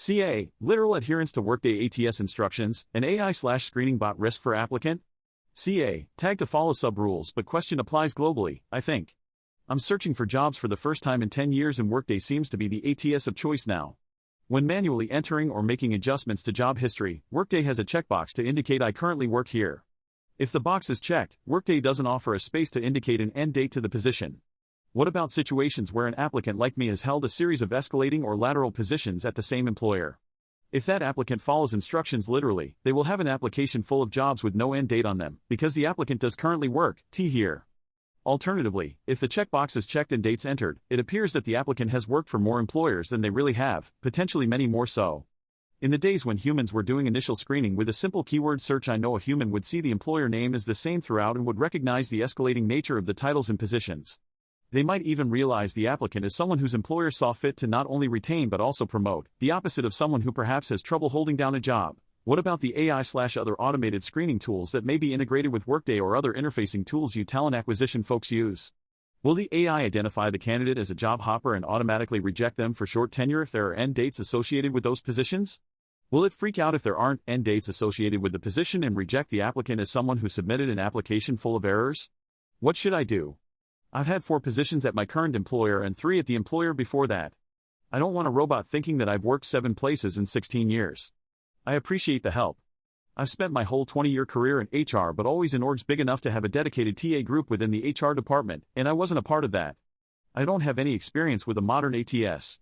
CA, literal adherence to Workday ATS instructions, an AI/screening bot risk for applicant? CA, tag to follow sub-rules but question applies globally, I think. I'm searching for jobs for the first time in 10 years and Workday seems to be the ATS of choice now. When manually entering or making adjustments to job history, Workday has a checkbox to indicate I currently work here. If the box is checked, Workday doesn't offer a space to indicate an end date to the position. What about situations where an applicant like me has held a series of escalating or lateral positions at the same employer? If that applicant follows instructions literally, they will have an application full of jobs with no end date on them, because the applicant does currently work, here. Alternatively, if the checkbox is checked and dates entered, it appears that the applicant has worked for more employers than they really have, potentially many more so. In the days when humans were doing initial screening with a simple keyword search, I know a human would see the employer name as the same throughout and would recognize the escalating nature of the titles and positions. They might even realize the applicant is someone whose employer saw fit to not only retain but also promote, the opposite of someone who perhaps has trouble holding down a job. What about the AI/other automated screening tools that may be integrated with Workday or other interfacing tools you talent acquisition folks use? Will the AI identify the candidate as a job hopper and automatically reject them for short tenure if there are end dates associated with those positions? Will it freak out if there aren't end dates associated with the position and reject the applicant as someone who submitted an application full of errors? What should I do? I've had 4 positions at my current employer and 3 at the employer before that. I don't want a robot thinking that I've worked 7 places in 16 years. I appreciate the help. I've spent my whole 20-year career in HR but always in orgs big enough to have a dedicated TA group within the HR department, and I wasn't a part of that. I don't have any experience with a modern ATS.